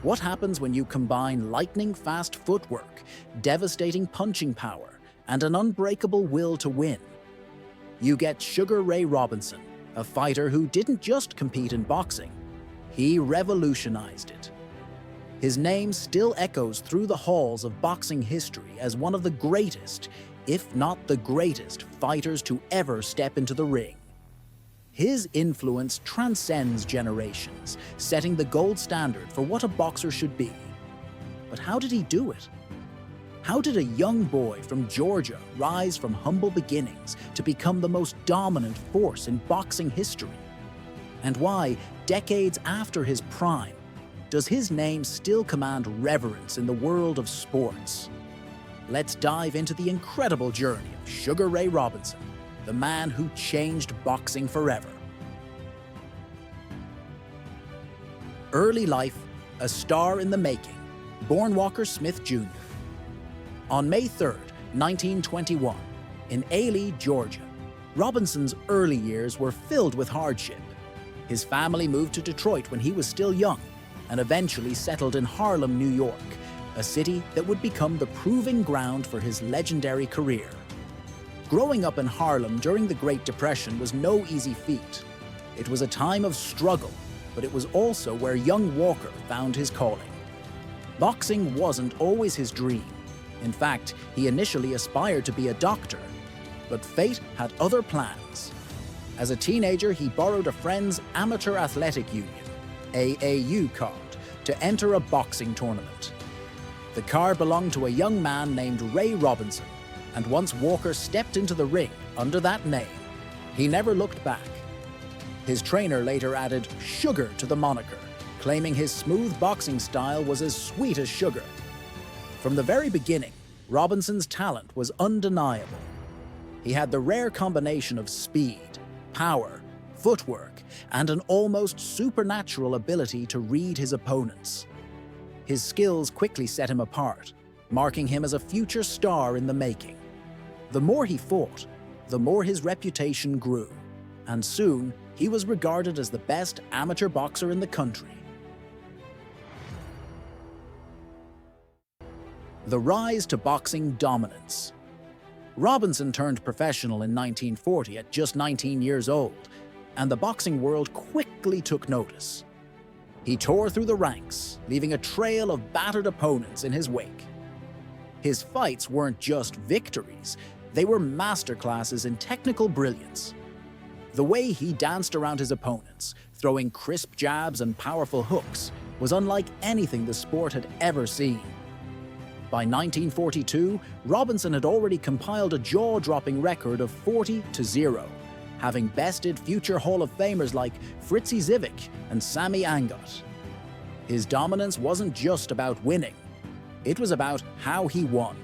What happens when you combine lightning-fast footwork, devastating punching power, and an unbreakable will to win? You get Sugar Ray Robinson, a fighter who didn't just compete in boxing, he revolutionized it. His name still echoes through the halls of boxing history as one of the greatest, if not the greatest, fighters to ever step into the ring. His influence transcends generations, setting the gold standard for what a boxer should be. But how did he do it? How did a young boy from Georgia rise from humble beginnings to become the most dominant force in boxing history? And why, decades after his prime, does his name still command reverence in the world of sports? Let's dive into the incredible journey of Sugar Ray Robinson, the man who changed boxing forever. Early life, a star in the making, born Walker Smith Jr. On May 3, 1921, in Ely, Georgia, Robinson's early years were filled with hardship. His family moved to Detroit when he was still young, and eventually settled in Harlem, New York, a city that would become the proving ground for his legendary career. Growing up in Harlem during the Great Depression was no easy feat. It was a time of struggle, but it was also where young Walker found his calling. Boxing wasn't always his dream. In fact, he initially aspired to be a doctor, but fate had other plans. As a teenager, he borrowed a friend's Amateur Athletic Union, AAU card, to enter a boxing tournament. The card belonged to a young man named Ray Robinson, and once Walker stepped into the ring under that name, he never looked back. His trainer later added Sugar to the moniker, claiming his smooth boxing style was as sweet as sugar. From the very beginning, Robinson's talent was undeniable. He had the rare combination of speed, power, footwork, and an almost supernatural ability to read his opponents. His skills quickly set him apart, marking him as a future star in the making. The more he fought, the more his reputation grew, and soon he was regarded as the best amateur boxer in the country. The rise to boxing dominance. Robinson turned professional in 1940 at just 19 years old, and the boxing world quickly took notice. He tore through the ranks, leaving a trail of battered opponents in his wake. His fights weren't just victories, they were masterclasses in technical brilliance. The way he danced around his opponents, throwing crisp jabs and powerful hooks, was unlike anything the sport had ever seen. By 1942, Robinson had already compiled a jaw-dropping record of 40-0, having bested future Hall of Famers like Fritzy Zivik and Sammy Angot. His dominance wasn't just about winning, it was about how he won.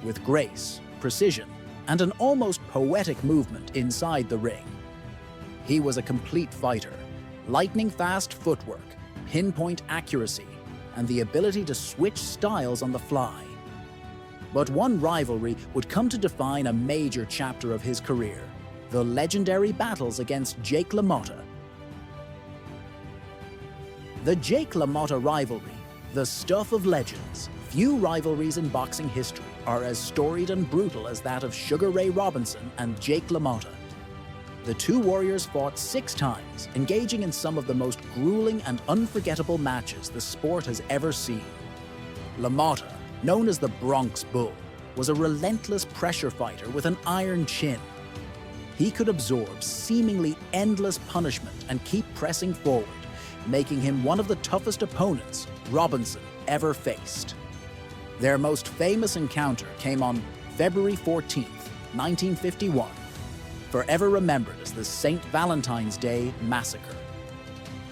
With grace, precision, and an almost poetic movement inside the ring. He was a complete fighter, lightning-fast footwork, pinpoint accuracy, and the ability to switch styles on the fly. But one rivalry would come to define a major chapter of his career: the legendary battles against Jake LaMotta. The Jake LaMotta rivalry, the stuff of legends. Few rivalries in boxing history are as storied and brutal as that of Sugar Ray Robinson and Jake LaMotta. The two warriors fought 6 times, engaging in some of the most grueling and unforgettable matches the sport has ever seen. LaMotta, known as the Bronx Bull, was a relentless pressure fighter with an iron chin. He could absorb seemingly endless punishment and keep pressing forward, making him one of the toughest opponents Robinson ever faced. Their most famous encounter came on February 14, 1951, forever remembered as the St. Valentine's Day Massacre.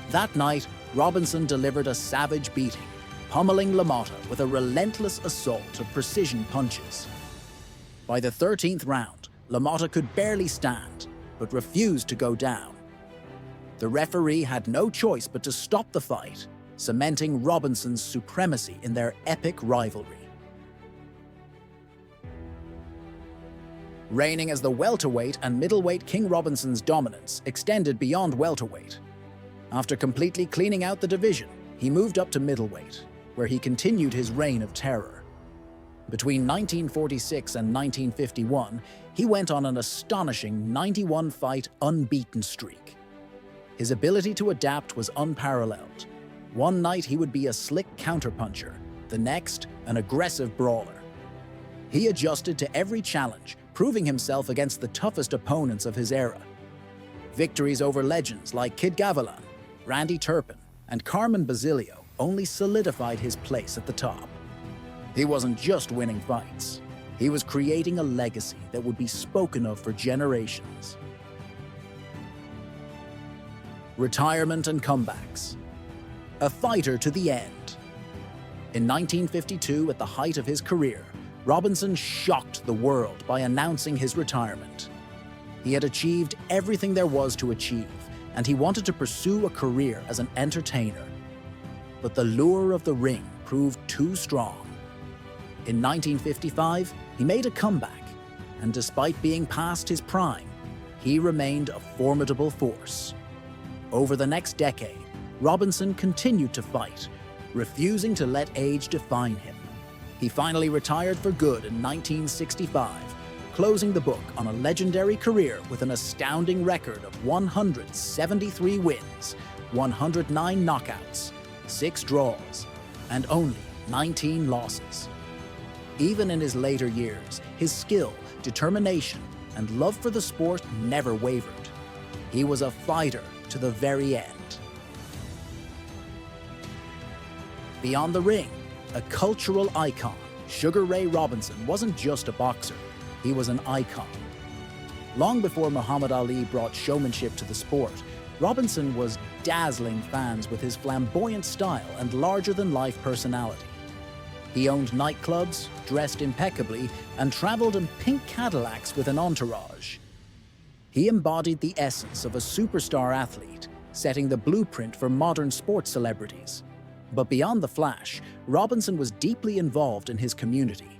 That night, Robinson delivered a savage beating, pummeling LaMotta with a relentless assault of precision punches. By the 13th round, LaMotta could barely stand, but refused to go down. The referee had no choice but to stop the fight, cementing Robinson's supremacy in their epic rivalry. Reigning as the welterweight and middleweight, King Robinson's dominance extended beyond welterweight. After completely cleaning out the division, He moved up to middleweight, where he continued his reign of terror. Between 1946 and 1951, he went on an astonishing 91-fight unbeaten streak. His ability to adapt was unparalleled. One night he would be a slick counterpuncher, the next an aggressive brawler. He adjusted to every challenge, proving himself against the toughest opponents of his era. Victories over legends like Kid Gavilan, Randy Turpin, and Carmen Basilio only solidified his place at the top. He wasn't just winning fights. He was creating a legacy that would be spoken of for generations. Retirement and comebacks. A fighter to the end. In 1952, at the height of his career, Robinson shocked the world by announcing his retirement. He had achieved everything there was to achieve, and he wanted to pursue a career as an entertainer. But the lure of the ring proved too strong. In 1955, he made a comeback, and despite being past his prime, he remained a formidable force. Over the next decade, Robinson continued to fight, refusing to let age define him. He finally retired for good in 1965, closing the book on a legendary career with an astounding record of 173 wins, 109 knockouts, 6 draws, and only 19 losses. Even in his later years, his skill, determination, and love for the sport never wavered. He was a fighter to the very end. Beyond the ring, a cultural icon, Sugar Ray Robinson wasn't just a boxer, he was an icon. Long before Muhammad Ali brought showmanship to the sport, Robinson was dazzling fans with his flamboyant style and larger-than-life personality. He owned nightclubs, dressed impeccably, and traveled in pink Cadillacs with an entourage. He embodied the essence of a superstar athlete, setting the blueprint for modern sports celebrities. But beyond the flash, Robinson was deeply involved in his community.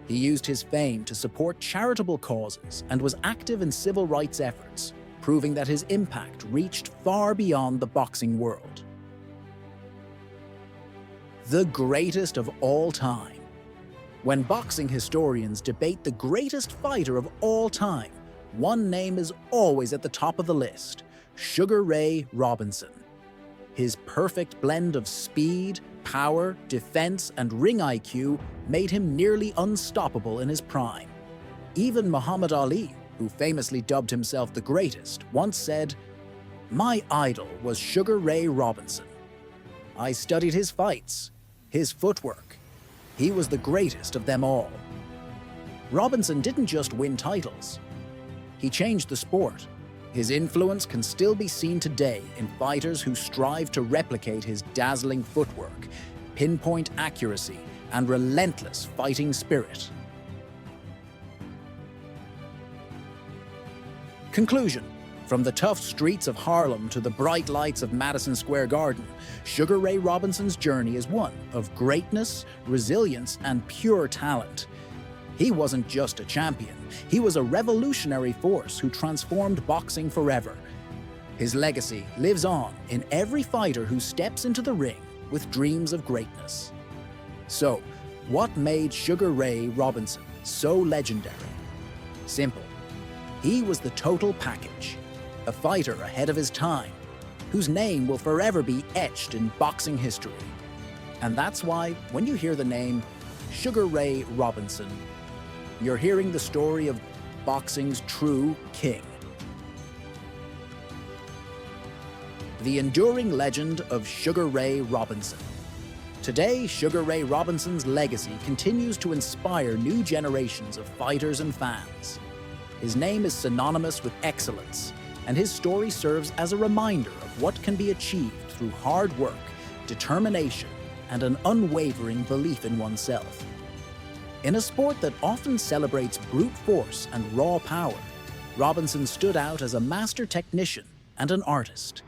He used his fame to support charitable causes and was active in civil rights efforts, proving that his impact reached far beyond the boxing world. The greatest of all time. When boxing historians debate the greatest fighter of all time, one name is always at the top of the list: Sugar Ray Robinson. His perfect blend of speed, power, defense, and ring IQ made him nearly unstoppable in his prime. Even Muhammad Ali, who famously dubbed himself the greatest, once said, "My idol was Sugar Ray Robinson. I studied his fights, his footwork. He was the greatest of them all." Robinson didn't just win titles. He changed the sport. His influence can still be seen today in fighters who strive to replicate his dazzling footwork, pinpoint accuracy, and relentless fighting spirit. Conclusion. From the tough streets of Harlem to the bright lights of Madison Square Garden, Sugar Ray Robinson's journey is one of greatness, resilience, and pure talent. He wasn't just a champion, he was a revolutionary force who transformed boxing forever. His legacy lives on in every fighter who steps into the ring with dreams of greatness. So, what made Sugar Ray Robinson so legendary? Simple. He was the total package, a fighter ahead of his time, whose name will forever be etched in boxing history. And that's why, when you hear the name Sugar Ray Robinson, you're hearing the story of boxing's true king. The enduring legend of Sugar Ray Robinson. Today, Sugar Ray Robinson's legacy continues to inspire new generations of fighters and fans. His name is synonymous with excellence, and his story serves as a reminder of what can be achieved through hard work, determination, and an unwavering belief in oneself. In a sport that often celebrates brute force and raw power, Robinson stood out as a master technician and an artist.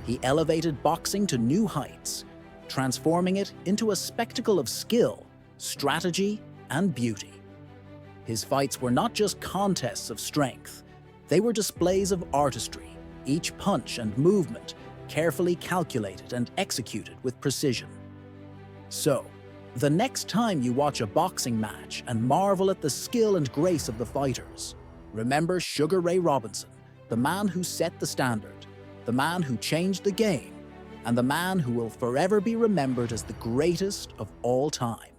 He elevated boxing to new heights, transforming it into a spectacle of skill, strategy, and beauty. His fights were not just contests of strength, they were displays of artistry, each punch and movement carefully calculated and executed with precision. So, the next time you watch a boxing match and marvel at the skill and grace of the fighters, remember Sugar Ray Robinson, the man who set the standard, the man who changed the game, and the man who will forever be remembered as the greatest of all time.